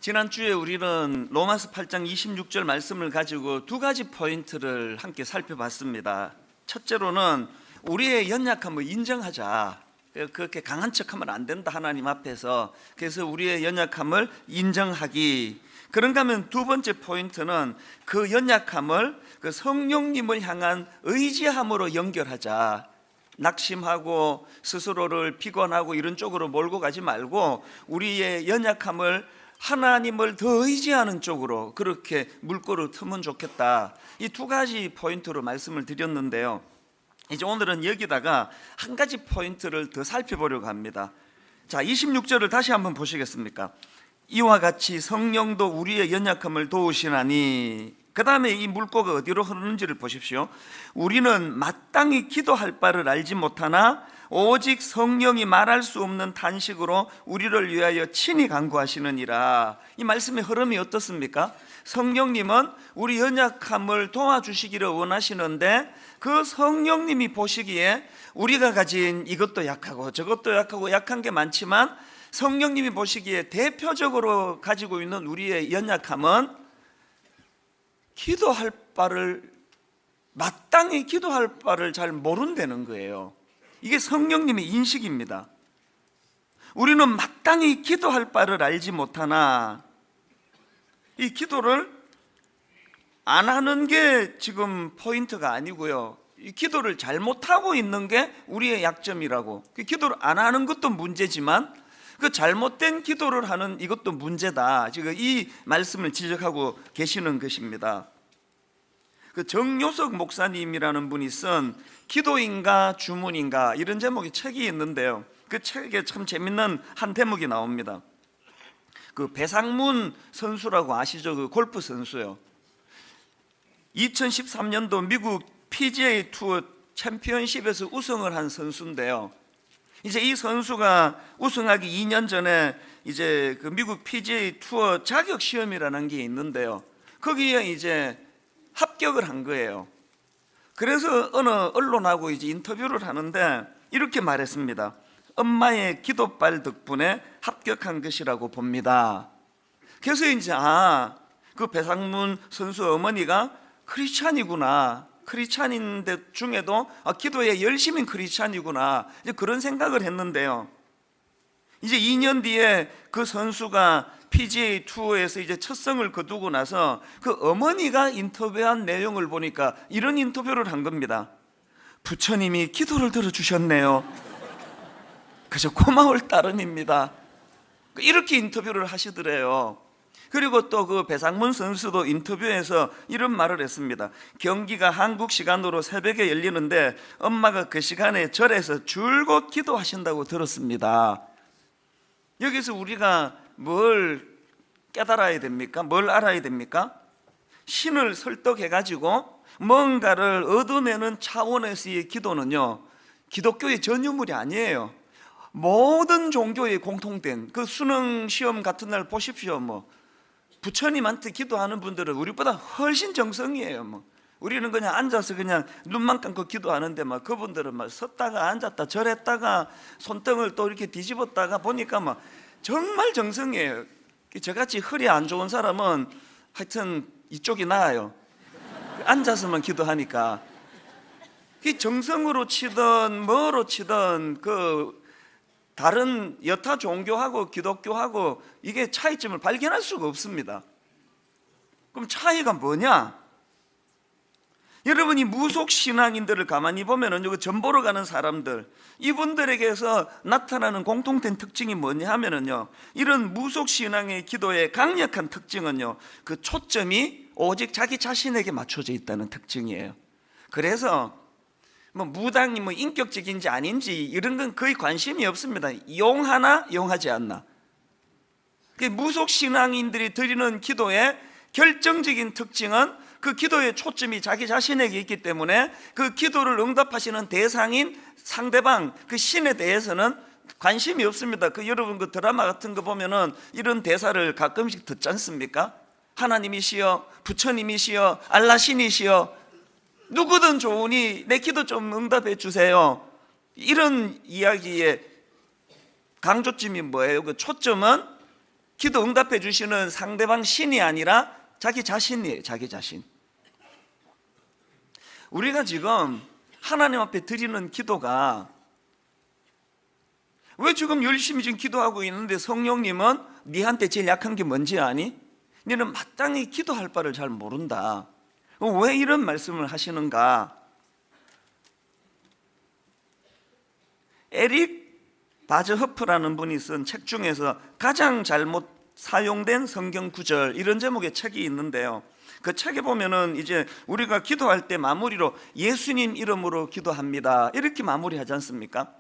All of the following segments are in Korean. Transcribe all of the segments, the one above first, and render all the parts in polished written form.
지난주에 우리는 로마서 8장 26절 말씀을 가지고 두 가지 포인트를 함께 살펴봤습니다. 첫째로는 우리의 연약함을 인정하자. 그렇게 강한 척하면 안 된다, 하나님 앞에서. 그래서 우리의 연약함을 인정하기. 그런가 하면 두 번째 포인트는 그 연약함을 그 성령님을 향한 의지함으로 연결하자. 낙심하고 스스로를 피곤하고 이런 쪽으로 몰고 가지 말고 우리의 연약함을 하나님을 더 의지하는 쪽으로 그렇게 물꼬를 트면 좋겠다. 이 두 가지 포인트로 말씀을 드렸는데요, 이제 오늘은 여기다가 한 가지 포인트를 더 살펴보려고 합니다. 자, 26절을 다시 한번 보시겠습니까? 이와 같이 성령도 우리의 연약함을 도우시나니. 그 다음에 이 물꼬가 어디로 흐르는지를 보십시오. 우리는 마땅히 기도할 바를 알지 못하나 오직 성령이 말할 수 없는 탄식으로 우리를 위하여 친히 간구하시느니라. 이 말씀의 흐름이 어떻습니까? 성령님은 우리 연약함을 도와주시기를 원하시는데 그 성령님이 보시기에 우리가 가진 이것도 약하고 저것도 약하고 약한 게 많지만 성령님이 보시기에 대표적으로 가지고 있는 우리의 연약함은 기도할 바를, 마땅히 기도할 바를 잘 모른다는 거예요. 이게 성령님의 인식입니다. 우리는 마땅히 기도할 바를 알지 못하나, 이 기도를 안 하는 게 지금 포인트가 아니고요, 이 기도를 잘못하고 있는 게 우리의 약점이라고. 기도를 안 하는 것도 문제지만 그 잘못된 기도를 하는 이것도 문제다. 지금 이 말씀을 지적하고 계시는 것입니다. 그 정요석 목사님이라는 분이 쓴 기도인가 주문인가 이런 제목의 책이 있는데요, 그 책에 참 재밌는 한 대목이 나옵니다. 그 배상문 선수라고 아시죠? 그 골프 선수요. 2013년도 미국 PGA 투어 챔피언십에서 우승을 한 선수인데요, 이제 이 선수가 우승하기 2년 전에 이제 그 미국 PGA 투어 자격 시험이라는 게 있는데요, 거기에 이제 합격을 한 거예요. 그래서 어느 언론하고 이제 인터뷰를 하는데 이렇게 말했습니다. 엄마의 기도빨 덕분에 합격한 것이라고 봅니다. 그래서 이제 그 배상문 선수 어머니가 크리스찬이구나, 크리스찬인데 중에도 기도에 열심인 크리스찬이구나, 이제 그런 생각을 했는데요, 이제 2년 뒤에 그 선수가 PGA 투어에서 이제 첫 승을 거두고 나서 그 어머니가 인터뷰한 내용을 보니까 이런 인터뷰를 한 겁니다. 부처님이 기도를 들어주셨네요. 그저 고마울 따름입니다. 이렇게 인터뷰를 하시더래요. 그리고 또 그 배상문 선수도 인터뷰에서 이런 말을 했습니다. 경기가 한국 시간으로 새벽에 열리는데 엄마가 그 시간에 절에서 줄곧 기도하신다고 들었습니다. 여기서 우리가 뭘 깨달아야 됩니까? 뭘 알아야 됩니까? 신을 설득해가지고 뭔가를 얻어내는 차원에서의 기도는요, 기독교의 전유물이 아니에요. 모든 종교의 공통된 그 수능 시험 같은 날 보십시오. 부처님한테 기도하는 분들은 우리보다 훨씬 정성이에요. 우리는 그냥 앉아서 그냥 눈만 감고 기도하는데 그분들은 섰다가 앉았다 절했다가 손등을 또 이렇게 뒤집었다가 보니까 정말 정성이에요. 저같이 허리 안 좋은 사람은 하여튼 이쪽이 나아요. 앉아서만 기도하니까. 정성으로 치든 뭐로 치든 그 다른 여타 종교하고 기독교하고 이게 차이점을 발견할 수가 없습니다. 그럼 차이가 뭐냐? 여러분이 무속신앙인들을 가만히 보면은 여기 점 보러 가는 사람들, 이분들에게서 나타나는 공통된 특징이 뭐냐 하면은요, 이런 무속신앙의 기도의 강력한 특징은요, 그 초점이 오직 자기 자신에게 맞춰져 있다는 특징이에요. 그래서 무당이 인격적인지 아닌지 이런 건 거의 관심이 없습니다. 용하나 용하지 않나. 무속신앙인들이 드리는 기도의 결정적인 특징은 그 기도의 초점이 자기 자신에게 있기 때문에 그 기도를 응답하시는 대상인 상대방, 그 신에 대해서는 관심이 없습니다. 여러분 그 드라마 같은 거 보면은 이런 대사를 가끔씩 듣지 않습니까? 하나님이시여, 부처님이시여, 알라신이시여, 누구든 좋으니 내 기도 좀 응답해 주세요. 이런 이야기의 강조점이 뭐예요? 그 초점은 기도 응답해 주시는 상대방 신이 아니라 자기 자신이에요. 자기 자신. 우리가 지금 하나님 앞에 드리는 기도가, 왜 지금 열심히 지금 기도하고 있는데 성령님은 네한테 제일 약한 게 뭔지 아니? 너는 마땅히 기도할 바를 잘 모른다. 왜 이런 말씀을 하시는가? 에릭 바즈허프라는 분이 쓴 책 중에서 가장 잘못 사용된 성경 구절, 이런 제목의 책이 있는데요, 그 책에 보면은 이제 우리가 기도할 때 마무리로 예수님 이름으로 기도합니다 이렇게 마무리하지 않습니까?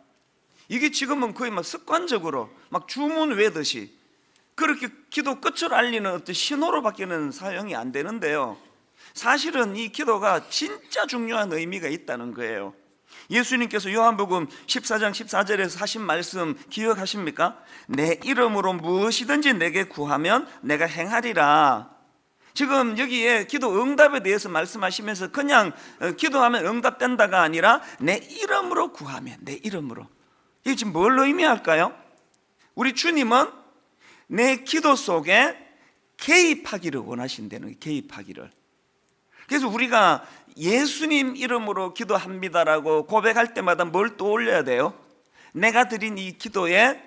이게 지금은 거의 막 습관적으로 막 주문 외듯이 그렇게 기도 끝을 알리는 어떤 신호로밖에는 사용이 안 되는데요, 사실은 이 기도가 진짜 중요한 의미가 있다는 거예요. 예수님께서 요한복음 14장 14절에서 하신 말씀 기억하십니까? 내 이름으로 무엇이든지 내게 구하면 내가 행하리라. 지금 여기에 기도 응답에 대해서 말씀하시면서 그냥 기도하면 응답된다가 아니라 내 이름으로 구하면, 내 이름으로. 이게 지금 뭘 의미할까요? 우리 주님은 내 기도 속에 개입하기를 원하신다는 거예요. 개입하기를. 그래서 우리가 예수님 이름으로 기도합니다라고 고백할 때마다 뭘 떠올려야 돼요? 내가 드린 이 기도에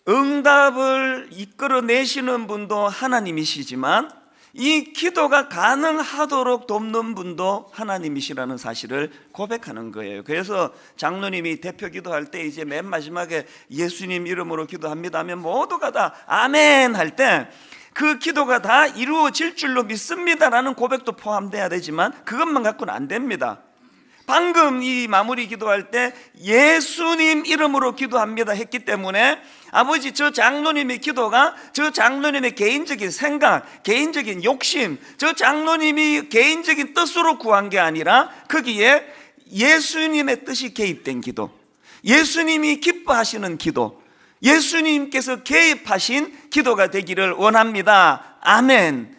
응답을 이끌어내시는 분도 하나님이시지만 이 기도가 가능하도록 돕는 분도 하나님이시라는 사실을 고백하는 거예요. 그래서 장로님이 대표 기도할 때 이제 맨 마지막에 예수님 이름으로 기도합니다 하면 모두가 다 아멘 할 때 그 기도가 다 이루어질 줄로 믿습니다라는 고백도 포함돼야 되지만 그것만 갖고는 안 됩니다. 방금 이 마무리 기도할 때 예수님 이름으로 기도합니다 했기 때문에 아버지, 저 장로님의 기도가 저 장로님의 개인적인 생각, 개인적인 욕심, 저 장로님이 개인적인 뜻으로 구한 게 아니라 거기에 예수님의 뜻이 개입된 기도, 예수님이 기뻐하시는 기도, 예수님께서 개입하신 기도가 되기를 원합니다. 아멘.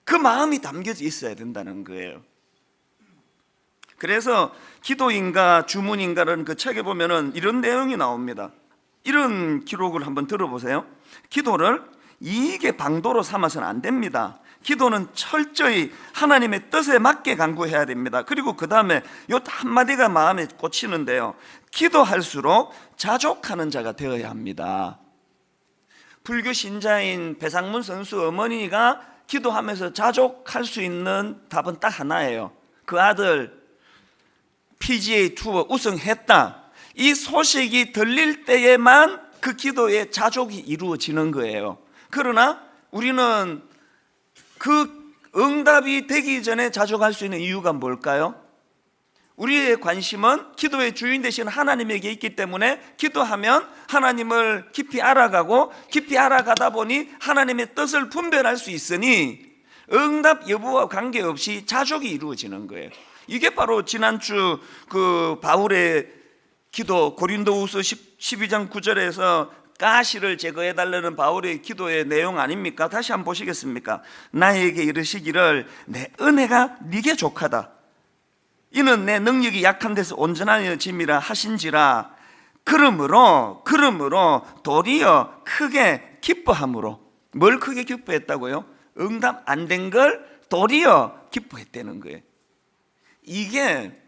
그 마음이 담겨져 있어야 된다는 거예요. 그래서 기도인가 주문인가라는 그 책에 보면은 이런 내용이 나옵니다. 이런 기록을 한번 들어보세요. 기도를 이익의 방도로 삼아서는 안 됩니다. 기도는 철저히 하나님의 뜻에 맞게 간구해야 됩니다. 그리고 그 다음에 요 한마디가 마음에 꽂히는데요, 기도할수록 자족하는 자가 되어야 합니다. 불교 신자인 배상문 선수 어머니가 기도하면서 자족할 수 있는 답은 딱 하나예요. 그 아들 PGA 투어 우승했다, 이 소식이 들릴 때에만 그 기도의 자족이 이루어지는 거예요. 그러나 우리는 그 응답이 되기 전에 자족할 수 있는 이유가 뭘까요? 우리의 관심은 기도의 주인 되신 하나님에게 있기 때문에 기도하면 하나님을 깊이 알아가고 깊이 알아가다 보니 하나님의 뜻을 분별할 수 있으니 응답 여부와 관계없이 자족이 이루어지는 거예요. 이게 바로 지난주 그 바울의 기도, 고린도후서 12장 9절에서 가시를 제거해달라는 바울의 기도의 내용 아닙니까? 다시 한번 보시겠습니까? 나에게 이르시기를 내 은혜가 네게 족하다, 이는 내 능력이 약한 데서 온전하여짐이라 하신지라. 그러므로 도리어 크게 기뻐함으로. 뭘 크게 기뻐했다고요? 응답 안 된 걸 도리어 기뻐했다는 거예요. 이게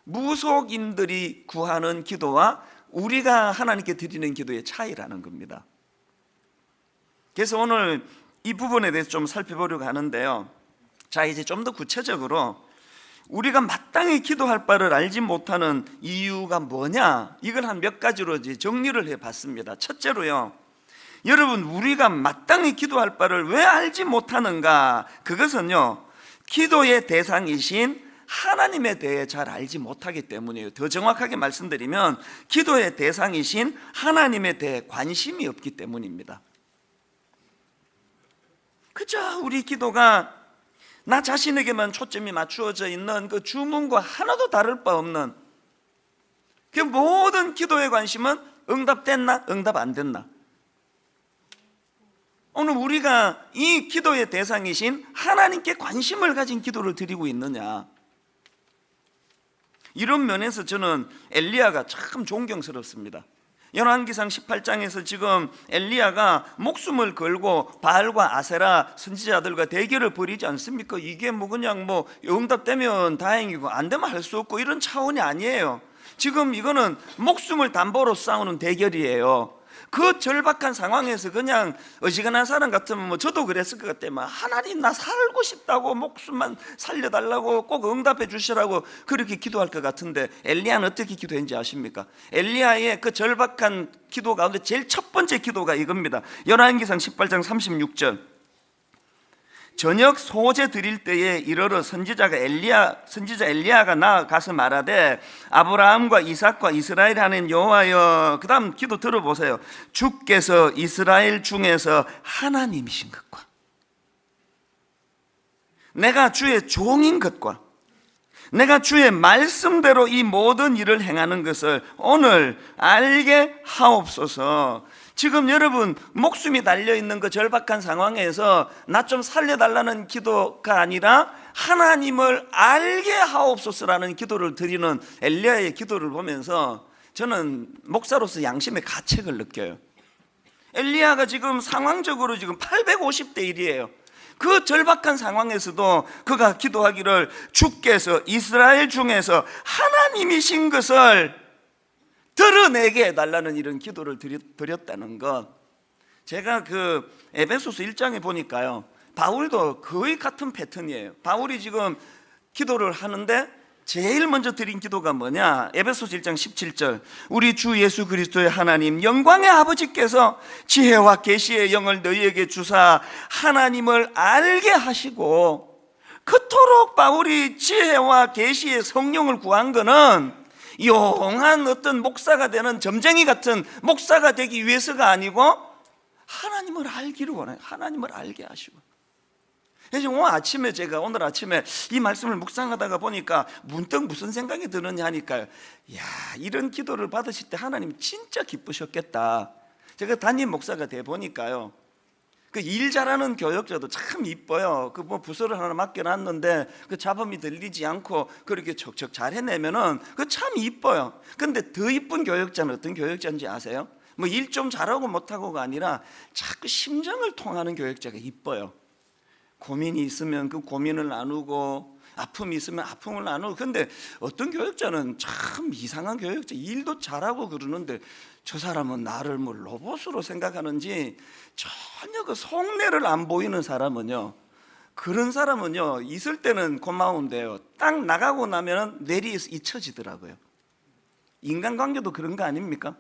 무속인들이 구하는 기도와 우리가 하나님께 드리는 기도의 차이라는 겁니다. 그래서 오늘 이 부분에 대해서 좀 살펴보려고 하는데요, 자, 이제 좀 더 구체적으로 우리가 마땅히 기도할 바를 알지 못하는 이유가 뭐냐, 이걸 한 몇 가지로 이제 정리를 해봤습니다. 첫째로요, 여러분, 우리가 마땅히 기도할 바를 왜 알지 못하는가? 그것은요, 기도의 대상이신 하나님에 대해 잘 알지 못하기 때문이에요. 더 정확하게 말씀드리면 기도의 대상이신 하나님에 대해 관심이 없기 때문입니다. 그저 우리 기도가 나 자신에게만 초점이 맞추어져 있는 그 주문과 하나도 다를 바 없는 그 모든 기도의 관심은 응답됐나 응답 안 됐나. 오늘 우리가 이 기도의 대상이신 하나님께 관심을 가진 기도를 드리고 있느냐, 이런 면에서 저는 엘리야가 참 존경스럽습니다. 열왕기상 18장에서 지금 엘리야가 목숨을 걸고 바알과 아세라 선지자들과 대결을 벌이지 않습니까? 이게 뭐 그냥 뭐 응답되면 다행이고 안 되면 할 수 없고 이런 차원이 아니에요. 지금 이거는 목숨을 담보로 싸우는 대결이에요. 그 절박한 상황에서 그냥 어지간한 사람 같으면 뭐 저도 그랬을 것 같아요. 하나님 나 살고 싶다고 목숨만 살려달라고 꼭 응답해 주시라고 그렇게 기도할 것 같은데 엘리야는 어떻게 기도했는지 아십니까? 엘리야의 그 절박한 기도 가운데 제일 첫 번째 기도가 이겁니다. 열왕기상 18장 36절 저녁 소제 드릴 때에 이르러 선지자 엘리야가 나아가서 말하되 아브라함과 이삭과 이스라엘 하는 여호와여, 그 다음 기도 들어보세요. 주께서 이스라엘 중에서 하나님이신 것과 내가 주의 종인 것과 내가 주의 말씀대로 이 모든 일을 행하는 것을 오늘 알게 하옵소서. 지금 여러분 목숨이 달려있는 그 절박한 상황에서 나 좀 살려달라는 기도가 아니라 하나님을 알게 하옵소서라는 기도를 드리는 엘리야의 기도를 보면서 저는 목사로서 양심의 가책을 느껴요. 엘리야가 지금 상황적으로 지금 850대 1이에요. 그 절박한 상황에서도 그가 기도하기를 주께서 이스라엘 중에서 하나님이신 것을 드러내게 해달라는 이런 기도를 드렸다는 것. 제가 그 에베소서 1장에 보니까요, 바울도 거의 같은 패턴이에요. 바울이 지금 기도를 하는데 제일 먼저 드린 기도가 뭐냐? 에베소서 1장 17절 우리 주 예수 그리스도의 하나님 영광의 아버지께서 지혜와 계시의 영을 너희에게 주사 하나님을 알게 하시고, 그토록 바울이 지혜와 계시의 성령을 구한 거는 용한 어떤 목사가 되는 점쟁이 같은 목사가 되기 위해서가 아니고 하나님을 알기를 원해요. 하나님을 알게 하시고. 그래서 오늘 아침에 이 말씀을 묵상하다가 보니까 문득 무슨 생각이 드느냐 하니까요, 야, 이런 기도를 받으실 때 하나님 진짜 기쁘셨겠다. 제가 담임 목사가 돼 보니까요, 그 일 잘하는 교역자도 참 이뻐요. 그 뭐 부서를 하나 맡겨놨는데 그 잡음이 들리지 않고 그렇게 척척 잘 해내면은 그 참 이뻐요. 근데 더 이쁜 교역자는 어떤 교역자인지 아세요? 뭐 일 좀 잘하고 못하고가 아니라 자꾸 심정을 통하는 교역자가 이뻐요. 고민이 있으면 그 고민을 나누고, 아픔이 있으면 아픔을 나누고. 근데 어떤 교역자는 참 이상한 교역자, 일도 잘하고 그러는데 저 사람은 나를 뭐 로봇으로 생각하는지 전혀 그 속내를 안 보이는 사람은요, 그런 사람은요 있을 때는 고마운데요, 딱 나가고 나면 뇌리 잊혀지더라고요. 인간관계도 그런 거 아닙니까?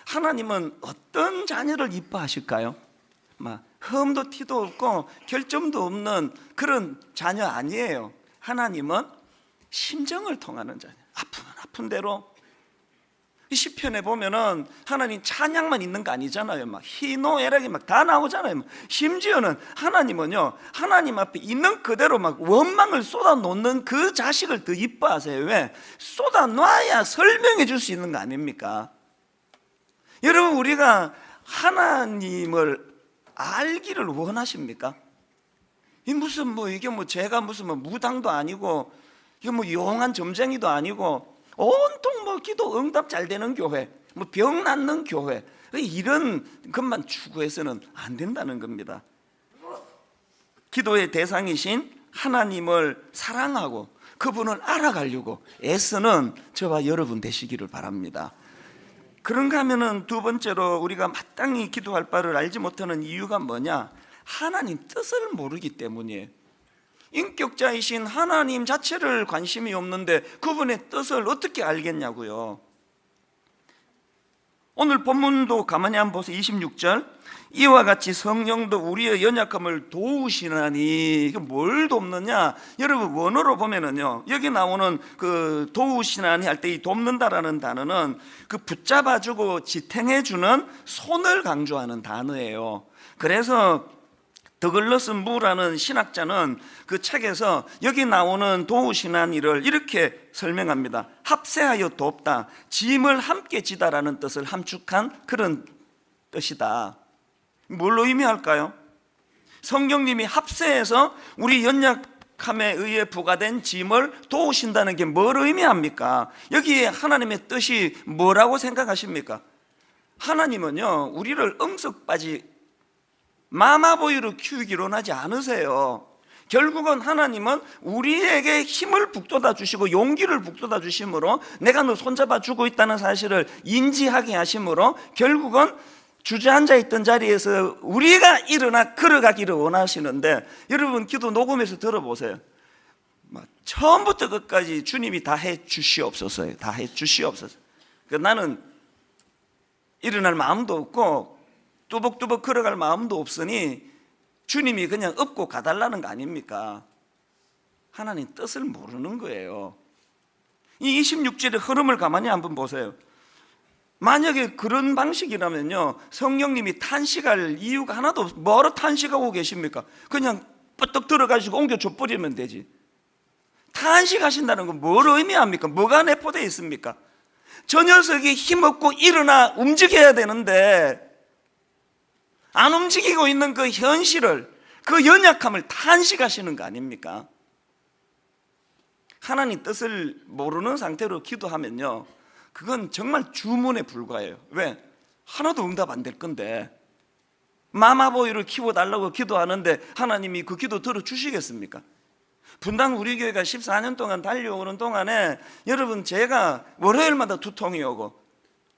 하나님은 어떤 자녀를 이뻐하실까요? 막 흠도 티도 없고 결점도 없는 그런 자녀 아니에요. 하나님은 심정을 통하는 자녀. 아프면 아픈 대로. 시편에 보면은 하나님 찬양만 있는 거 아니잖아요. 막 희노애락이 막 다 나오잖아요. 심지어는 하나님은요, 하나님 앞에 있는 그대로 막 원망을 쏟아놓는 그 자식을 더 이뻐하세요. 왜? 쏟아놔야 설명해 줄 수 있는 거 아닙니까? 여러분, 우리가 하나님을 알기를 원하십니까? 이 무슨 뭐 이게 뭐 제가 무슨 뭐 무당도 아니고 이게 뭐 용한 점쟁이도 아니고 온통 뭐 기도 응답 잘 되는 교회, 뭐 병 낫는 교회, 이런 것만 추구해서는 안 된다는 겁니다. 기도의 대상이신 하나님을 사랑하고 그분을 알아가려고 애쓰는 저와 여러분 되시기를 바랍니다. 그런가 하면은 두 번째로 우리가 마땅히 기도할 바를 알지 못하는 이유가 뭐냐? 하나님 뜻을 모르기 때문이에요. 인격자이신 하나님 자체를 관심이 없는데 그분의 뜻을 어떻게 알겠냐고요. 오늘 본문도 가만히 한번 보세요. 26절 이와 같이 성령도 우리의 연약함을 도우시나니. 이게 뭘 돕느냐? 여러분 원어로 보면은요, 여기 나오는 그 도우시나니 할 때 이 돕는다라는 단어는 그 붙잡아주고 지탱해주는 손을 강조하는 단어예요. 그래서 더글러스 무라는 신학자는 그 책에서 여기 나오는 도우시나니를 이렇게 설명합니다. 합세하여 돕다, 짐을 함께 지다라는 뜻을 함축한 그런 뜻이다. 뭘로 의미할까요? 성령님이 합세해서 우리 연약함에 의해 부과된 짐을 도우신다는 게 뭘 의미합니까? 여기에 하나님의 뜻이 뭐라고 생각하십니까? 하나님은요 우리를 응석바지 마마보이로 키우기로 하지 않으세요. 결국은 하나님은 우리에게 힘을 북돋아 주시고 용기를 북돋아 주심으로 내가 너 손잡아 주고 있다는 사실을 인지하게 하심으로 결국은 주저앉아 있던 자리에서 우리가 일어나 걸어가기를 원하시는데, 여러분 기도 녹음해서 들어보세요. 처음부터 끝까지 주님이 다 해 주시옵소서요. 다 해 주시옵소서. 나는 일어날 마음도 없고 뚜벅뚜벅 걸어갈 마음도 없으니 주님이 그냥 업고 가달라는 거 아닙니까? 하나님 뜻을 모르는 거예요. 이 26절의 흐름을 가만히 한번 보세요. 만약에 그런 방식이라면요 성령님이 탄식할 이유가 하나도 없어요. 뭐로 탄식하고 계십니까? 그냥 뻗떡 들어가시고 옮겨줘 버리면 되지. 탄식하신다는 건 뭘 의미합니까? 뭐가 내포되어 있습니까? 저 녀석이 힘없고 일어나 움직여야 되는데 안 움직이고 있는 그 현실을, 그 연약함을 탄식하시는 거 아닙니까? 하나님 뜻을 모르는 상태로 기도하면요 그건 정말 주문에 불과해요. 왜? 하나도 응답 안 될 건데 마마보이를 키워달라고 기도하는데 하나님이 그 기도 들어주시겠습니까? 분당 우리 교회가 14년 동안 달려오는 동안에 여러분 제가 월요일마다 두통이 오고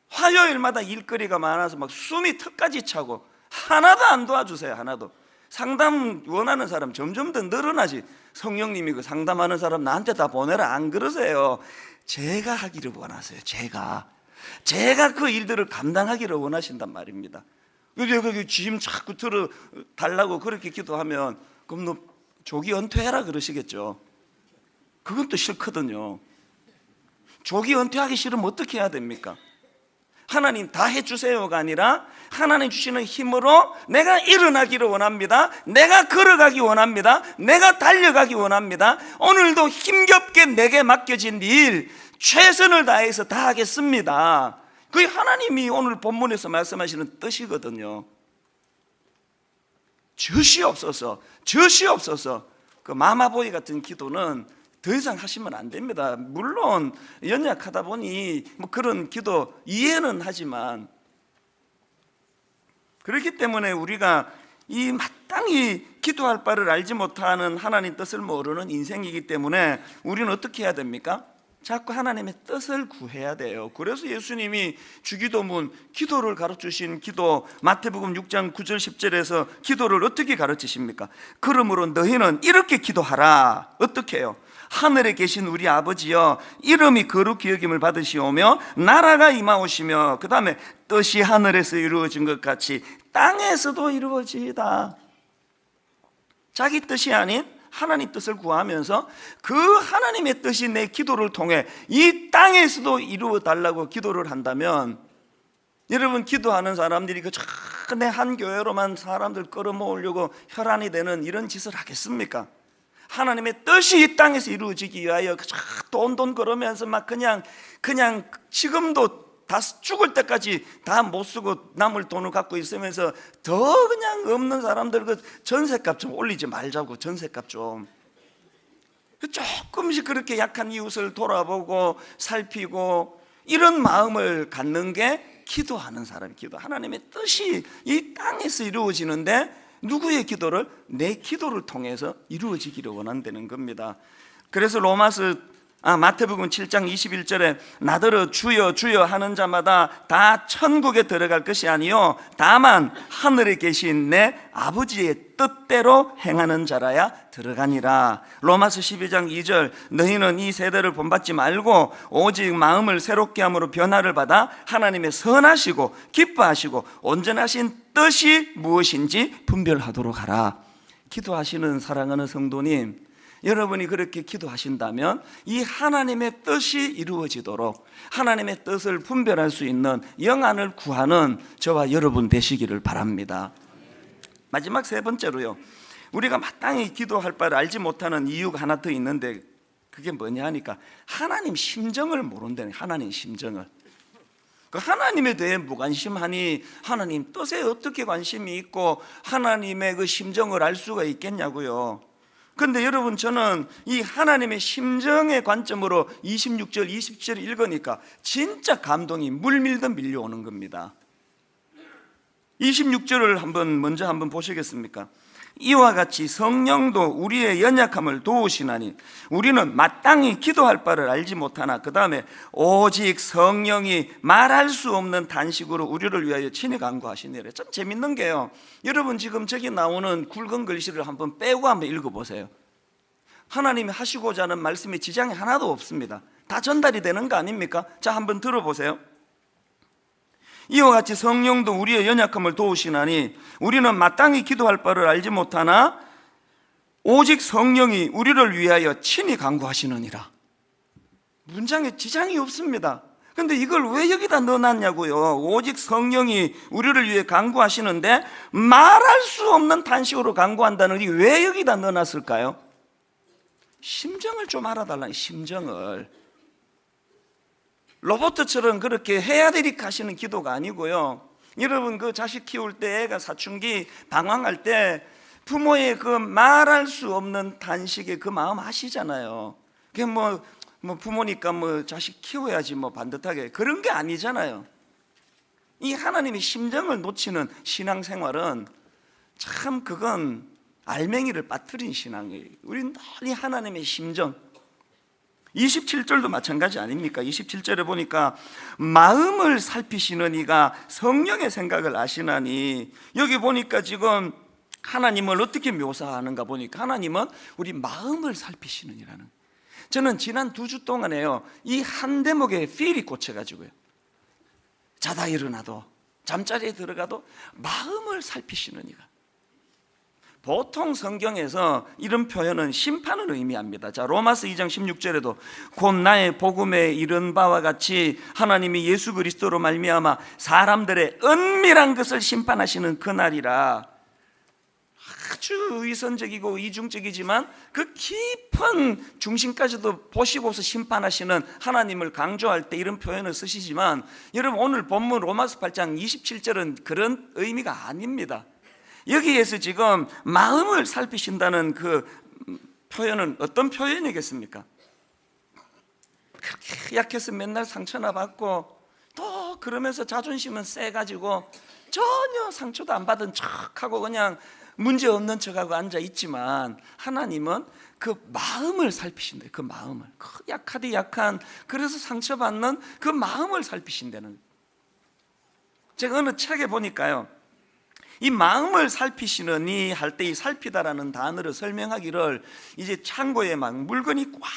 화요일마다 일거리가 많아서 막 숨이 턱까지 차고 하나도 안 도와주세요. 하나도. 상담 원하는 사람 점점 더 늘어나지. 성령님이 그 상담하는 사람 나한테 다 보내라 안 그러세요. 제가 하기를 원하세요. 제가 그 일들을 감당하기를 원하신단 말입니다. 짐 자꾸 들어 달라고 그렇게 기도하면 그럼 너 조기 은퇴해라 그러시겠죠. 그건 또 싫거든요. 조기 은퇴하기 싫으면 어떻게 해야 됩니까? 하나님 다 해주세요가 아니라 하나님 주시는 힘으로 내가 일어나기를 원합니다. 내가 걸어가기 원합니다. 내가 달려가기 원합니다. 오늘도 힘겹게 내게 맡겨진 일 최선을 다해서 다 하겠습니다. 그게 하나님이 오늘 본문에서 말씀하시는 뜻이거든요. 주시옵소서, 주시옵소서. 그 마마보이 같은 기도는 더 이상 하시면 안 됩니다. 물론 연약하다 보니 뭐 그런 기도 이해는 하지만, 그렇기 때문에 우리가 이 마땅히 기도할 바를 알지 못하는 하나님 뜻을 모르는 인생이기 때문에 우리는 어떻게 해야 됩니까? 자꾸 하나님의 뜻을 구해야 돼요. 그래서 예수님이 주기도문 기도를 가르치신 기도 마태복음 6장 9절 10절에서 기도를 어떻게 가르치십니까? 그러므로 너희는 이렇게 기도하라. 어떻게 해요? 하늘에 계신 우리 아버지여 이름이 거룩히 여김을 받으시오며 나라가 임하오시며, 그 다음에 뜻이 하늘에서 이루어진 것 같이 땅에서도 이루어지이다. 자기 뜻이 아닌 하나님 뜻을 구하면서 그 하나님의 뜻이 내 기도를 통해 이 땅에서도 이루어 달라고 기도를 한다면, 여러분 기도하는 사람들이 내 한 교회로만 사람들 끌어모으려고 혈안이 되는 이런 짓을 하겠습니까? 하나님의 뜻이 이 땅에서 이루어지기 위하여 돈 걸으면서 막 그냥 지금도 다 죽을 때까지 다 못 쓰고 남을 돈을 갖고 있으면서 더 그냥 없는 사람들 그 전셋값 좀 올리지 말자고. 전셋값 좀 조금씩 그렇게 약한 이웃을 돌아보고 살피고 이런 마음을 갖는 게 기도하는 사람의 기도. 하나님의 뜻이 이 땅에서 이루어지는데 누구의 기도를? 내 기도를 통해서 이루어지기를 원한다는 겁니다. 그래서 마태복음 7장 21절에 나더러 주여 주여 하는 자마다 다 천국에 들어갈 것이 아니요 다만 하늘에 계신 내 아버지의 뜻대로 행하는 자라야 들어가니라. 로마서 12장 2절 너희는 이 세대를 본받지 말고 오직 마음을 새롭게 함으로 변화를 받아 하나님의 선하시고 기뻐하시고 온전하신 뜻이 무엇인지 분별하도록 하라. 기도하시는 사랑하는 성도님, 여러분이 그렇게 기도하신다면 이 하나님의 뜻이 이루어지도록 하나님의 뜻을 분별할 수 있는 영안을 구하는 저와 여러분 되시기를 바랍니다. 마지막 세 번째로요, 우리가 마땅히 기도할 바를 알지 못하는 이유가 하나 더 있는데 그게 뭐냐 하니까 하나님 심정을 모른다는. 하나님 심정을. 그 하나님에 대해 무관심하니 하나님 뜻에 어떻게 관심이 있고 하나님의 그 심정을 알 수가 있겠냐고요. 그런데 여러분 저는 이 하나님의 심정의 관점으로 26절 27절 읽으니까 진짜 감동이 물밀듯 밀려오는 겁니다. 26절을 먼저 한번 보시겠습니까? 이와 같이 성령도 우리의 연약함을 도우시나니 우리는 마땅히 기도할 바를 알지 못하나, 그 다음에 오직 성령이 말할 수 없는 단식으로 우리를 위하여 친히 간구하시니라. 참 재밌는 게요, 여러분 지금 저기 나오는 굵은 글씨를 한번 빼고 한번 읽어보세요. 하나님이 하시고자 하는 말씀에 지장이 하나도 없습니다. 다 전달이 되는 거 아닙니까? 자, 한번 들어보세요. 이와 같이 성령도 우리의 연약함을 도우시나니 우리는 마땅히 기도할 바를 알지 못하나 오직 성령이 우리를 위하여 친히 간구하시느니라. 문장에 지장이 없습니다. 근데 이걸 왜 여기다 넣어놨냐고요? 오직 성령이 우리를 위해 간구하시는데 말할 수 없는 단식으로 간구한다는 게 왜 여기다 넣어놨을까요? 심정을 좀 알아달라는, 심정을. 로봇처럼 그렇게 해야 되니까 하시는 기도가 아니고요. 여러분 그 자식 키울 때 애가 사춘기 방황할 때 부모의 그 말할 수 없는 단식의 그 마음 아시잖아요. 그게 뭐 부모니까 뭐 자식 키워야지 뭐 반듯하게, 그런 게 아니잖아요. 이 하나님의 심정을 놓치는 신앙생활은 참 그건 알맹이를 빠뜨린 신앙이에요. 우리는 늘 하나님의 심정. 27절도 마찬가지 아닙니까? 27절에 보니까 마음을 살피시는 이가 성령의 생각을 아시나니, 여기 보니까 지금 하나님을 어떻게 묘사하는가 보니까 하나님은 우리 마음을 살피시는 이라는. 저는 지난 2주 동안에요, 이 한 대목에 필이 꽂혀가지고요, 자다 일어나도 잠자리에 들어가도 마음을 살피시는 이가. 보통 성경에서 이런 표현은 심판을 의미합니다. 자, 로마서 2장 16절에도 곧 나의 복음에 이른 바와 같이 하나님이 예수 그리스도로 말미암아 사람들의 은밀한 것을 심판하시는 그날이라. 아주 위선적이고 이중적이지만 그 깊은 중심까지도 보시고서 심판하시는 하나님을 강조할 때 이런 표현을 쓰시지만, 여러분 오늘 본문 로마서 8장 27절은 그런 의미가 아닙니다. 여기에서 지금 마음을 살피신다는 그 표현은 어떤 표현이겠습니까? 그렇게 약해서 맨날 상처나 받고 또 그러면서 자존심은 세가지고 전혀 상처도 안 받은 척하고 그냥 문제 없는 척하고 앉아있지만, 하나님은 그 마음을 살피신다. 그 마음을, 그 약하디 약한, 그래서 상처받는 그 마음을 살피신다는. 제가 어느 책에 보니까요, 이 마음을 살피시느니 할 때 이 살피다라는 단어를 설명하기를, 이제 창고에 막 물건이 꽉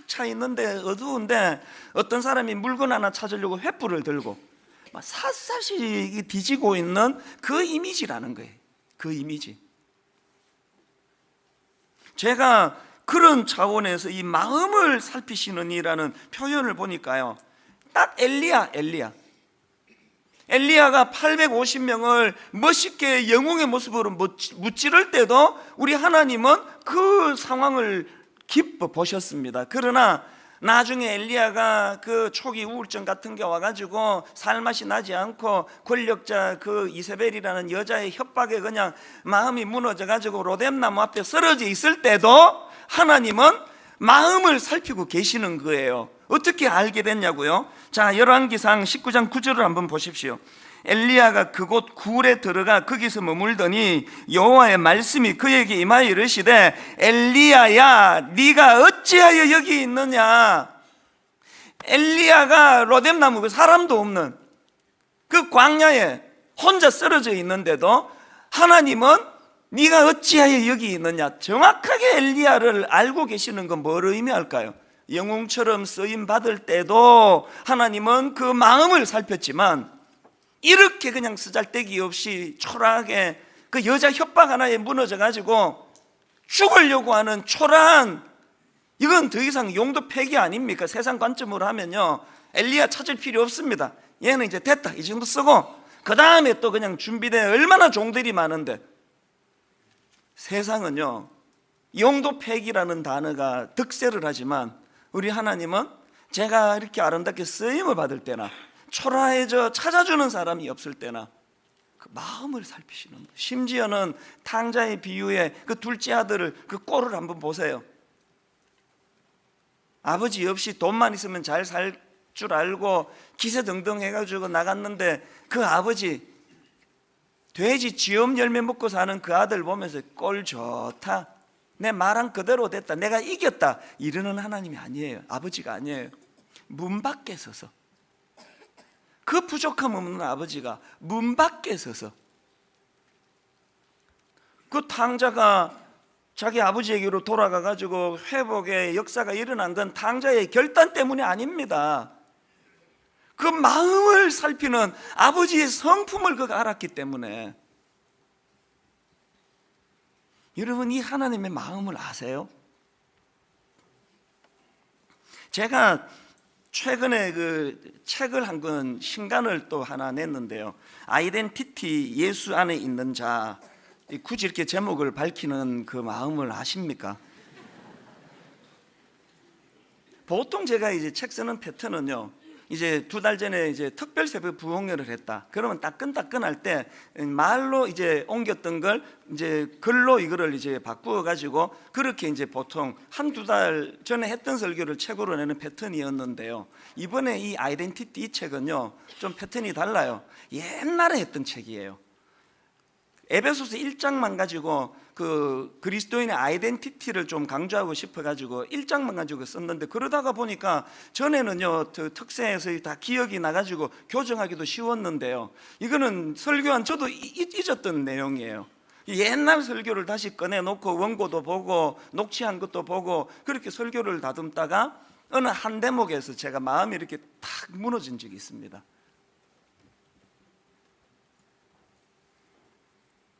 차 있는데 어두운데 어떤 사람이 물건 하나 찾으려고 횃불을 들고 막 샅샅이 뒤지고 있는 그 이미지라는 거예요. 그 이미지. 제가 그런 차원에서 이 마음을 살피시느니라는 표현을 보니까요, 딱 엘리야가 850명을 멋있게 영웅의 모습으로 무찌를 때도 우리 하나님은 그 상황을 기뻐 보셨습니다. 그러나 나중에 엘리야가 그 초기 우울증 같은 게 와가지고 살맛이 나지 않고 권력자 그 이세벨이라는 여자의 협박에 그냥 마음이 무너져가지고 로뎀나무 앞에 쓰러져 있을 때도 하나님은 마음을 살피고 계시는 거예요. 어떻게 알게 됐냐고요? 자, 열왕기상 19장 9절을 한번 보십시오. 엘리야가 그곳 굴에 들어가 거기서 머물더니 여호와의 말씀이 그에게 임하여 이르시되 엘리야야 네가 어찌하여 여기 있느냐. 엘리야가 로뎀나무, 사람도 없는 그 광야에 혼자 쓰러져 있는데도 하나님은 네가 어찌하여 여기 있느냐, 정확하게 엘리야를 알고 계시는 건 뭘 의미할까요? 영웅처럼 쓰임 받을 때도 하나님은 그 마음을 살폈지만, 이렇게 그냥 쓰잘데기 없이 초라하게 그 여자 협박 하나에 무너져 가지고 죽으려고 하는 초라한, 이건 더 이상 용도 폐기 아닙니까? 세상 관점으로 하면요, 엘리야 찾을 필요 없습니다. 얘는 이제 됐다, 이 정도 쓰고 그 다음에 또 그냥 준비된 얼마나 종들이 많은데, 세상은요 용도 폐기라는 단어가 득세를 하지만 우리 하나님은 제가 이렇게 아름답게 쓰임을 받을 때나 초라해져 찾아주는 사람이 없을 때나 그 마음을 살피시는 거예요. 심지어는 탕자의 비유에 그 둘째 아들을 그 꼴을 한번 보세요. 아버지 없이 돈만 있으면 잘 살 줄 알고 기세등등 해가지고 나갔는데 그 아버지 돼지 쥐엄 열매 먹고 사는 그 아들 보면서 꼴 좋다, 내 말한 그대로 됐다, 내가 이겼다, 이러는 하나님이 아니에요. 아버지가 아니에요. 문 밖에 서서, 그 부족함 없는 아버지가 문 밖에 서서 그 탕자가 자기 아버지에게로 돌아가 가지고 회복의 역사가 일어난 건 탕자의 결단 때문이 아닙니다. 그 마음을 살피는 아버지의 성품을 그가 알았기 때문에. 여러분, 이 하나님의 마음을 아세요? 제가 최근에 그 책을 한 권, 신간을 또 하나 냈는데요. 아이덴티티, 예수 안에 있는 자. 굳이 이렇게 제목을 밝히는 그 마음을 아십니까? 보통 제가 이제 책 쓰는 패턴은요, 이제 2달 전에 이제 특별 새벽 부흥회를 했다. 그러면 따끈따끈할 때 말로 이제 옮겼던 걸 이제 글로 이거를 이제 바꾸어 가지고 그렇게 이제 보통 1-2달 전에 했던 설교를 책으로 내는 패턴이었는데요. 이번에 이 아이덴티티, 이 책은요 좀 패턴이 달라요. 옛날에 했던 책이에요. 에베소서 1장만 가지고 그 그리스도인의 아이덴티티를 좀 강조하고 싶어 가지고 1장만 가지고 썼는데, 그러다가 보니까 전에는요 그 특세에서 다 기억이 나 가지고 교정하기도 쉬웠는데요, 이거는 설교한 저도 잊었던 내용이에요. 옛날 설교를 다시 꺼내놓고 원고도 보고 녹취한 것도 보고 그렇게 설교를 다듬다가 어느 한 대목에서 제가 마음이 이렇게 탁 무너진 적이 있습니다.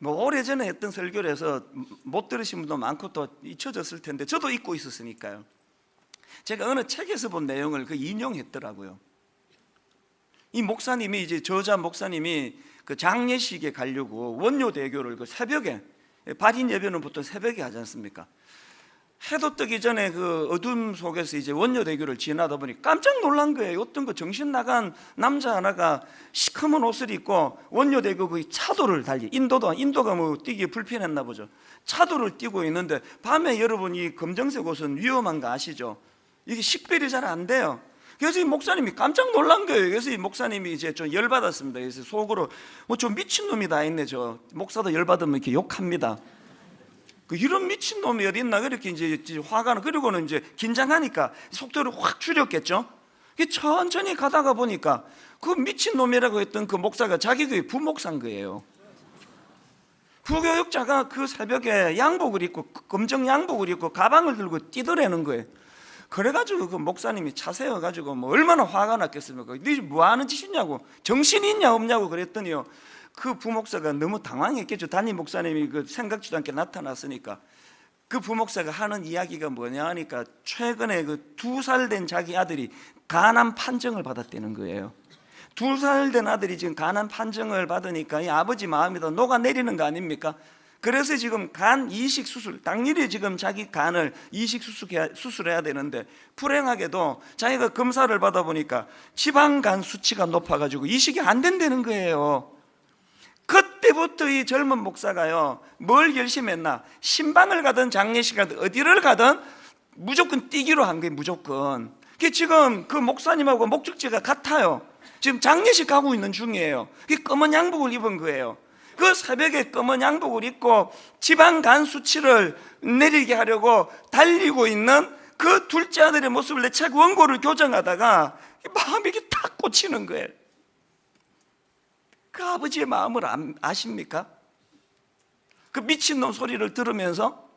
뭐 오래전에 했던 설교를 해서 못 들으신 분도 많고 또 잊혀졌을 텐데 저도 잊고 있었으니까요. 제가 어느 책에서 본 내용을 그 인용했더라고요. 이 목사님이, 이제 저자 목사님이 그 장례식에 가려고 원효대교를 그 새벽에, 발인 예배는 보통 새벽에 하지 않습니까? 해도 뜨기 전에 그 어둠 속에서 이제 원효대교를 지나다 보니 깜짝 놀란 거예요. 어떤 그 정신 나간 남자 하나가 시커먼 옷을 입고 원효대교 그 차도를 달리, 인도가 뭐 뛰기 불편했나 보죠. 차도를 뛰고 있는데, 밤에 여러분 이 검정색 옷은 위험한 거 아시죠? 이게 식별이 잘 안 돼요. 그래서 이 목사님이 깜짝 놀란 거예요. 그래서 이 목사님이 이제 좀 열받았습니다. 그래서 속으로 뭐 좀 미친놈이 다 있네, 저 목사도 열받으면 이렇게 욕합니다. 이런 미친놈이 어디 있나, 그렇게 이제 화가 나. 그리고는 이제 긴장하니까 속도를 확 줄였겠죠. 천천히 가다가 보니까 그 미친놈이라고 했던 그 목사가 자기 교회 부목사인 거예요. 부교육자가 그 새벽에 양복을 입고, 검정 양복을 입고 가방을 들고 뛰더라는 거예요. 그래가지고 그 목사님이 차 세워가지고 뭐 얼마나 화가 났겠습니까? 네 뭐 하는 짓이냐고, 정신이 있냐 없냐고 그랬더니요, 그 부목사가 너무 당황했겠죠. 담임 목사님이 그 생각지도 않게 나타났으니까. 그 부목사가 하는 이야기가 뭐냐 하니까 최근에 그 2살 된 자기 아들이 간암 판정을 받았다는 거예요. 2살 된 아들이 지금 간암 판정을 받으니까 이 아버지 마음이 더 녹아내리는 거 아닙니까? 그래서 지금 간 이식 수술, 당일에 지금 자기 간을 이식 수술해야 되는데, 불행하게도 자기가 검사를 받아보니까 지방간 수치가 높아가지고 이식이 안 된다는 거예요. 그때부터 이 젊은 목사가요, 뭘 열심히 했나? 신방을 가든 장례식 가든 어디를 가든 무조건 뛰기로 한 거예요. 무조건. 지금 그 목사님하고 목적지가 같아요. 지금 장례식 가고 있는 중이에요. 검은 양복을 입은 거예요. 그 새벽에 검은 양복을 입고 지방간 수치를 내리게 하려고 달리고 있는 그 둘째 아들의 모습을 내 책 원고를 교정하다가 마음이 이렇게 탁 꽂히는 거예요. 그 아버지의 마음을 아십니까? 그 미친놈 소리를 들으면서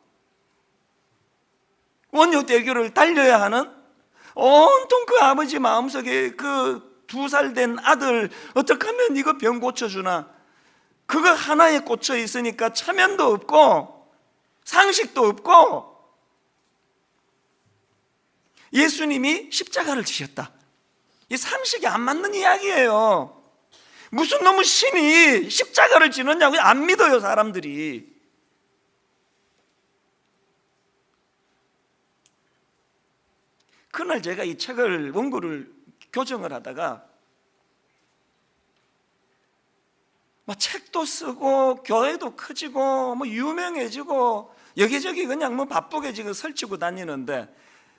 원효대교를 달려야 하는 온통 그 아버지 마음속에 그 2살 된 아들, 어떻게 하면 이거 병 고쳐주나, 그거 하나에 꽂혀 있으니까 체면도 없고 상식도 없고. 예수님이 십자가를 지셨다, 이 상식이 안 맞는 이야기예요. 무슨 놈의 신이 십자가를 지느냐고 안 믿어요, 사람들이. 그날 제가 이 책을, 원고를 교정을 하다가 뭐 책도 쓰고 교회도 커지고 뭐 유명해지고 여기저기 그냥 뭐 바쁘게 지금 설치고 다니는데,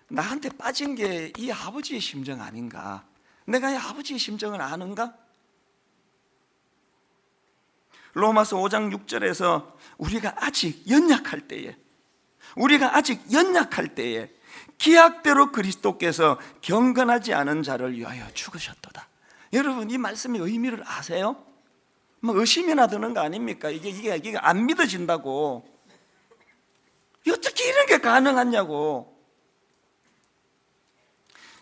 나한테 빠진 게 이 아버지의 심정 아닌가? 내가 이 아버지의 심정을 아는가? 로마서 5장 6절에서 우리가 아직 연약할 때에 기약대로 그리스도께서 경건하지 않은 자를 위하여 죽으셨도다. 여러분, 이 말씀의 의미를 아세요? 뭐 의심이나 드는 거 아닙니까? 이게 안 믿어진다고. 어떻게 이런 게 가능하냐고.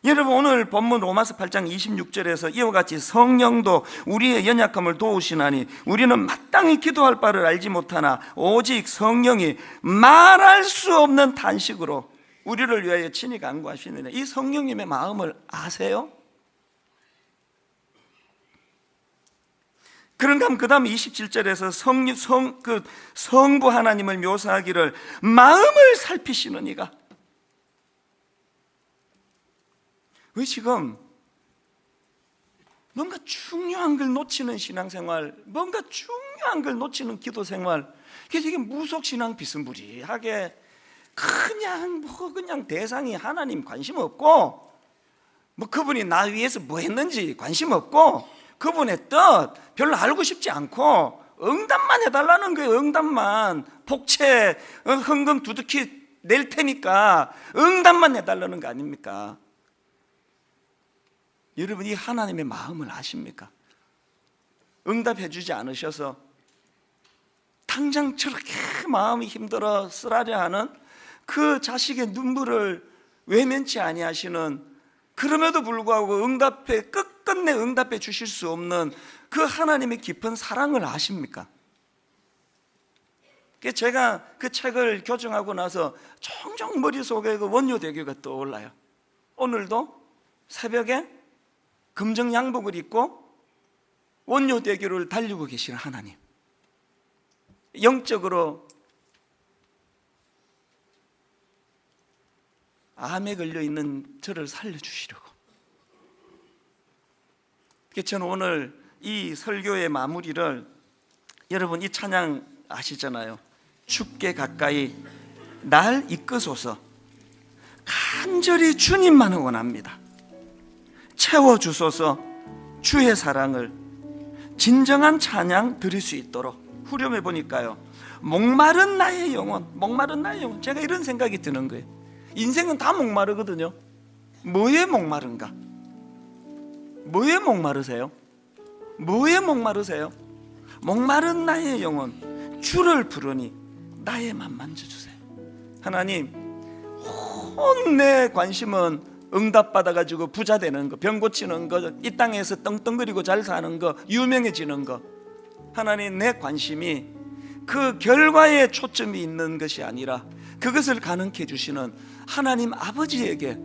여러분, 오늘 본문 로마서 8장 26절에서 이와 같이 성령도 우리의 연약함을 도우시나니 우리는 마땅히 기도할 바를 알지 못하나 오직 성령이 말할 수 없는 탄식으로 우리를 위하여 친히 간구하시느니. 이 성령님의 마음을 아세요? 그런가 하면 그 다음 27절에서 성부 하나님을 묘사하기를 마음을 살피시는 이가. 왜 지금 뭔가 중요한 걸 놓치는 신앙생활, 뭔가 중요한 걸 놓치는 기도생활, 이게 무속신앙 비스무리하게 그냥 대상이 하나님 관심 없고, 뭐 그분이 나 위해서 뭐 했는지 관심 없고, 그분의 뜻 별로 알고 싶지 않고 응답만 해달라는 거예요. 응답만. 복채 헌금 두둑히 낼 테니까 응답만 해달라는 거 아닙니까? 여러분, 이 하나님의 마음을 아십니까? 응답해 주지 않으셔서 당장 저렇게 마음이 힘들어 쓰라려 하는 그 자식의 눈물을 외면치 아니하시는, 그럼에도 불구하고 끝끝내 응답해 주실 수 없는 그 하나님의 깊은 사랑을 아십니까? 제가 그 책을 교정하고 나서 종종 머릿속에 그 원효대교가 떠올라요. 오늘도 새벽에 금정 양복을 입고 원효대교를 달리고 계시는 하나님, 영적으로 암에 걸려있는 저를 살려주시려고. 저는 오늘 이 설교의 마무리를, 여러분 이 찬양 아시잖아요. 주께 가까이 날 이끄소서. 간절히 주님만을 원합니다. 채워주소서. 주의 사랑을 진정한 찬양 드릴 수 있도록. 후렴해 보니까요, 목마른 나의 영혼, 제가 이런 생각이 드는 거예요. 인생은 다 목마르거든요. 뭐에 목마른가? 뭐에 목마르세요? 목마른 나의 영혼, 주를 부르니 나의 맘 만져주세요. 하나님, 온 내 관심은 응답받아가지고 부자 되는 거, 병 고치는 거, 이 땅에서 떵떵거리고 잘 사는 거, 유명해지는 거. 하나님, 내 관심이 그 결과에 초점이 있는 것이 아니라 그것을 가능케 해주시는 하나님 아버지에게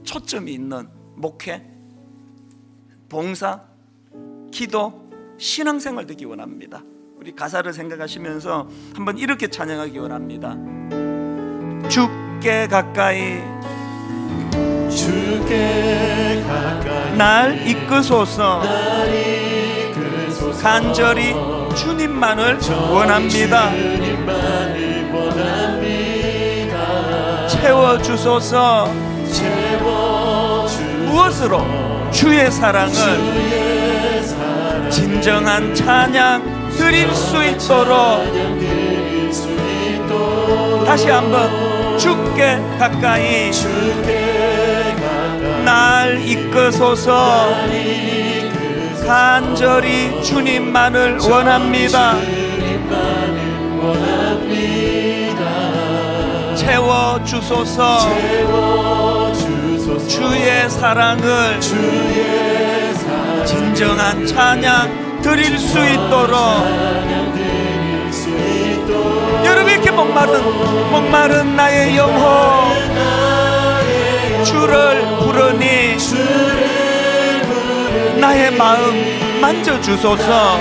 초점이 있는 목회, 봉사, 기도, 신앙생활 되기 원합니다. 우리 가사를 생각하시면서 한번 이렇게 찬양하기 원합니다. 주께 가까이 날 이끄소서. 간절히 주님만을 원합니다. 채워주소서. 무엇으로? 주의 사랑을 진정한 찬양 드릴 수 있도록. 다시 한번, 주께 가까이 날 이끄소서. 간절히 주님만을 원합니다. 채워주소서. 주의 사랑을 진정한 찬양 드릴 수 있도록. 여러분, 이렇게 목마른 나의 영혼, 주를 부르니 나의 마음 만져주소서.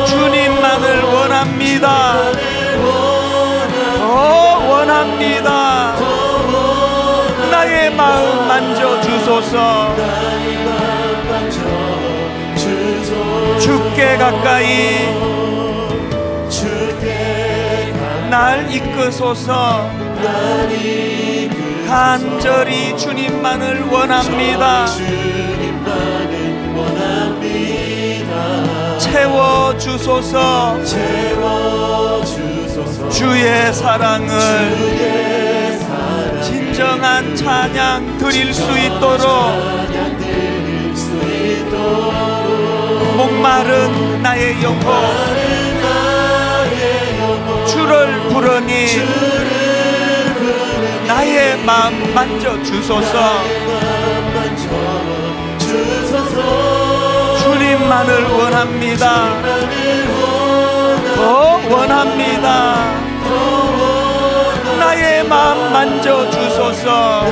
주님만을 원합니다. 더 원합니다. 나의 마음 만져주소서. 주께 가까이 날 이끄소서. 간절히 주님만을 원합니다. 채워주소서. 주의 사랑을 진정한 찬양 드릴 수 있도록 목마른 나의 영혼 주를 부르니 나의 마음 만져주소서. 주님만을 원합니다. 더 원합니다. 나의 마음 만져주소서.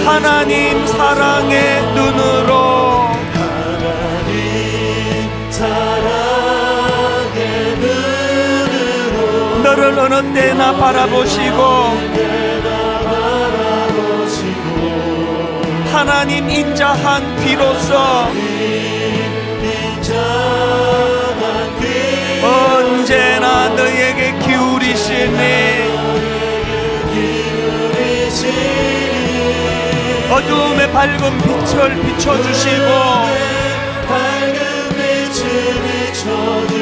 하나님 사랑의 눈으로 너를 어느 때나 바라보시고 하나님 인자한 귀로서 언제나 너에게 기울이시니 어둠의 밝은 빛을 비춰주시고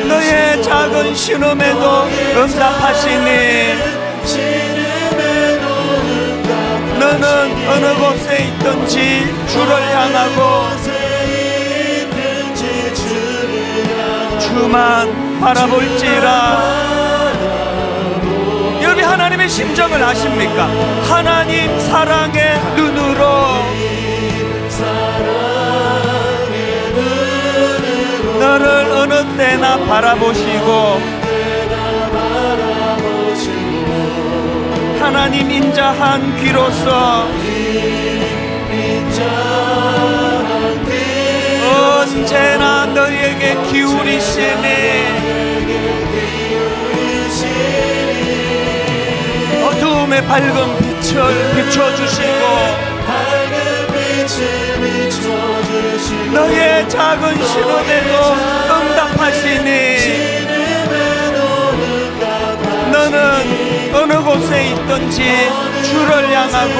너의 작은 신음에도 응답하시니 너는 어느 곳에 있든지 주를 향하고 주만 바라볼지라. 여러분이 하나님의 심정을 아십니까? 하나님 사랑의 눈으로 너를 어느 때나 바라보시고 하나님 인자한 귀로서 언제나 너에게 기울이시니 어둠의 밝은 빛을 비춰주시고 너의 작은 신음에도 응답하시니 너는 어느 곳에 있든지 주를 향하고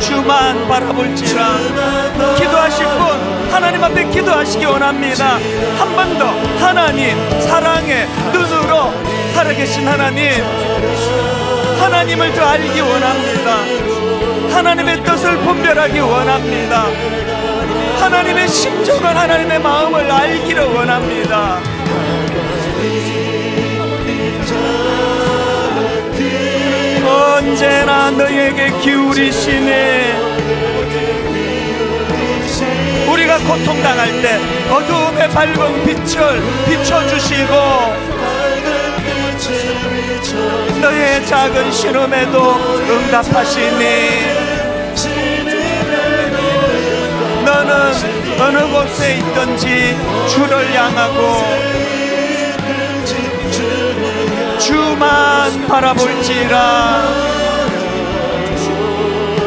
주만 바라볼지라. 기도하실 분 하나님 앞에 기도하시기 원합니다. 한 번 더 하나님 사랑의 눈으로 살아계신 하나님을 더 알기 원합니다. 하나님의 뜻을 분별하기 원합니다. 하나님의 심정을 하나님의 마음을 알기를 원합니다. 언제나 너에게 기울이시니 우리가 고통당할 때 어두움의 밝은 빛을 비춰주시고 너의 작은 신음에도 응답하시니 너는 어느 곳에 있든지 주를 향하고 주만 바라볼지라.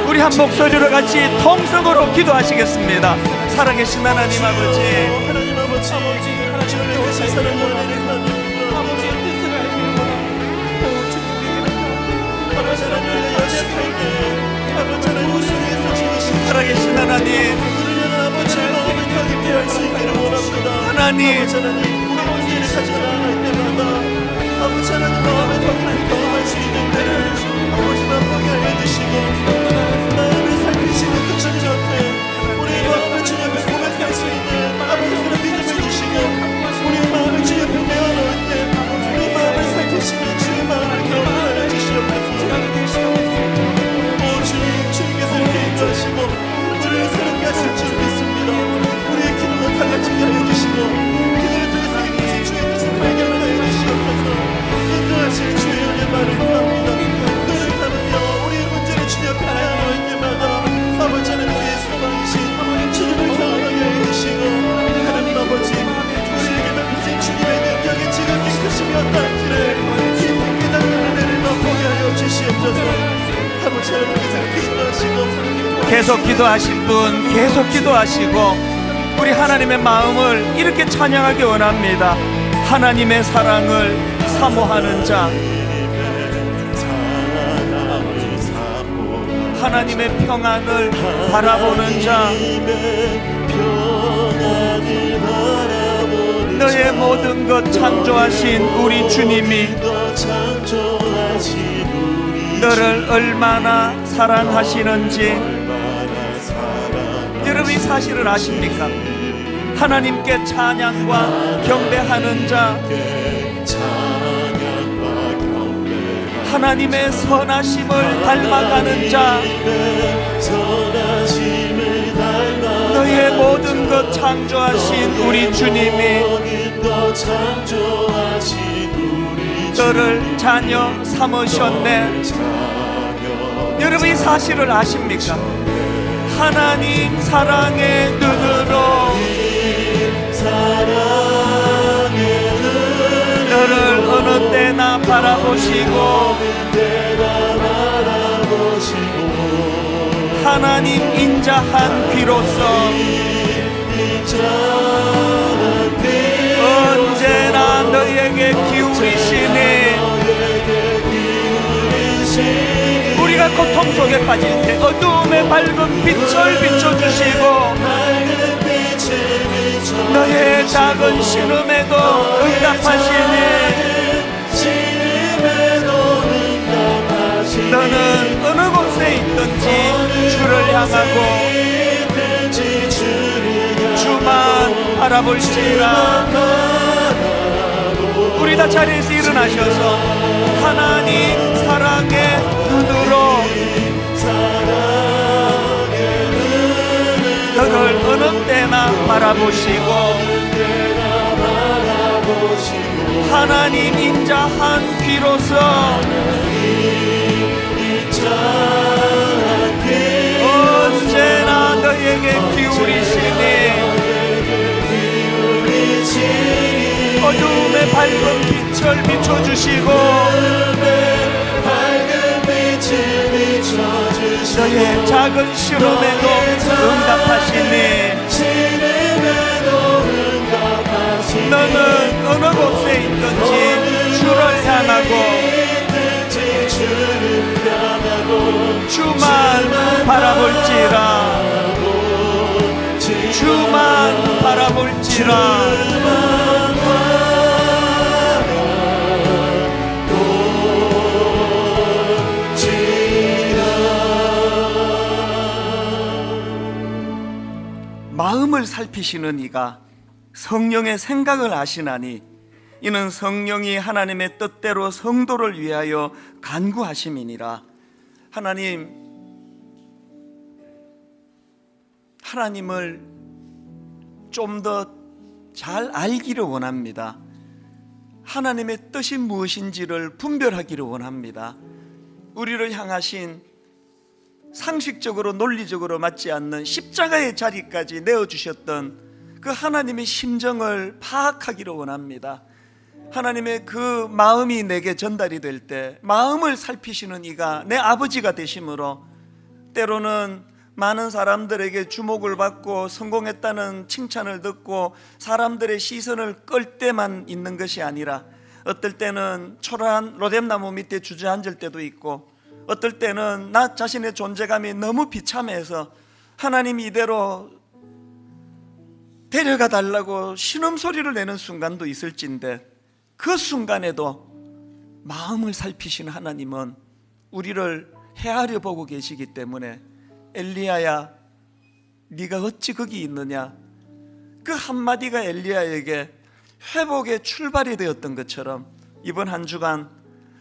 우리 한 목소리로 같이 통성으로 기도하시겠습니다. 살아계신 하나님 아버지, 하나님 아버지, 하나님을 통해서 사랑을 아버지의 뜻을 알기를 원합니다. 아버지 하나님을 연약할 때 아버지 하나님 우승에서 지으신 살아계신 하나님, 우리는 아버지의 마음을 더 깊이 알 수 있기를 원합니다. 하나님, 아버지 하나님, 우리 문제를 가지고 나아갈 때마다 아버지 하나님 마음에 더 깊이 경험할 수 있는 때를 아버지 만보게 알려주시고 마음을 살피시는 그 진리 앞에 우리의 마음을 주님 앞에 고백할 수 있는 아버지 그런 믿음을 주시고 우리 마음을 주님 앞에 내어놓을 때 우리 마음을 살피시는 주의 마음을 경험하여 주시옵소서. 오 주님, 주님께서 이렇게 인도하시고 우리를 새롭게 하실 줄 믿습니다. 우리의 기도를 달라지게 하여 주시고 그들을 통해서 이곳에 주의 뜻을 발견하여 주시옵소서. 인도하실 주의 은혜 말을 구합니다. 노력하면요 우리의 문제를 주님 앞에 내어놓을 때마다 아버지 하나님 우리의 소망이신 주님을 경험하게 해주시고 하나님 아버지 우리에게 맡기신 주님의 능력이 지극히 크시었다는지를 깊이 깨닫는 은혜를 맛보게 하여 주시옵소서. 아버지 하나님께서 기도하시고 계속 기도하실 분 계속 기도하시고 우리 하나님의 마음을 이렇게 찬양하기 원합니다. 하나님의 사랑을 사모하는 자, 하나님의 평안을 바라보는 자, 너의 모든 것 창조하신 우리 주님이 너를 얼마나 사랑하시는지 여러분 이 사실을 아십니까? 하나님께 찬양과 경배하는 자, 하나님의 선하심을 닮아가는 자, 너의 모든 것 창조하신 우리 주님이 너를 자녀 삼으셨네. 여러분 이 사실을 아십니까? 하나님 사랑의 눈으로 너를 어느 때나 바라보시고 하나님 인자한 귀로서 언제나 너에게 기울이시니 우리가 고통 속에 빠질 때 어두움의 밝은 빛을 비춰주시고 너의 작은 신음에도 응답하시니 너는 어느 곳에 있든지 주를 향하고 주만 바라볼지라. 우리 다 자리에서 일어나셔서 하나님 사랑의 눈으로 너를 어느 때나 바라보시고 하나님 인자한 귀로서 언제나 너에게 기울이시니 어둠의 밝은 빛을 비춰주시고 너의 작은 시름에도 응답하시니 너는 어느 곳에 있든지 주를 향하고 주만 바라볼지라. 주만 바라볼지라. 마음을 살피시는 이가 성령의 생각을 아시나니 이는 성령이 하나님의 뜻대로 성도를 위하여 간구하심이니라. 하나님을 좀 더 잘 알기를 원합니다. 하나님의 뜻이 무엇인지를 분별하기를 원합니다. 우리를 향하신 상식적으로 논리적으로 맞지 않는 십자가의 자리까지 내어주셨던 그 하나님의 심정을 파악하기를 원합니다. 하나님의 그 마음이 내게 전달이 될 때 마음을 살피시는 이가 내 아버지가 되심으로 때로는 많은 사람들에게 주목을 받고 성공했다는 칭찬을 듣고 사람들의 시선을 끌 때만 있는 것이 아니라 어떨 때는 초라한 로뎀나무 밑에 주저앉을 때도 있고 어떨 때는 나 자신의 존재감이 너무 비참해서 하나님 이대로 데려가 달라고 신음소리를 내는 순간도 있을진데 그 순간에도 마음을 살피신 하나님은 우리를 헤아려 보고 계시기 때문에 엘리야야 네가 어찌 거기 있느냐, 그 한마디가 엘리야에게 회복의 출발이 되었던 것처럼 이번 한 주간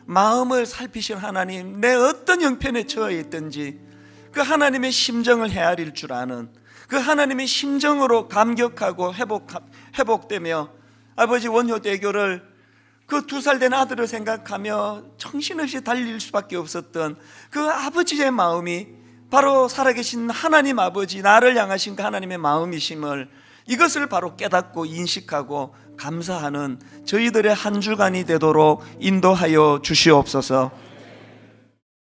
마음을 살피신 하나님, 내 어떤 형편에 처해 있든지 그 하나님의 심정을 헤아릴 줄 아는 그 하나님의 심정으로 감격하고 회복되며 아버지 원효대교를 그 2살 된 아들을 생각하며 정신없이 달릴 수밖에 없었던 그 아버지의 마음이 바로 살아계신 하나님 아버지, 나를 향하신 그 하나님의 마음이심을, 이것을 바로 깨닫고 인식하고 감사하는 저희들의 한 주간이 되도록 인도하여 주시옵소서.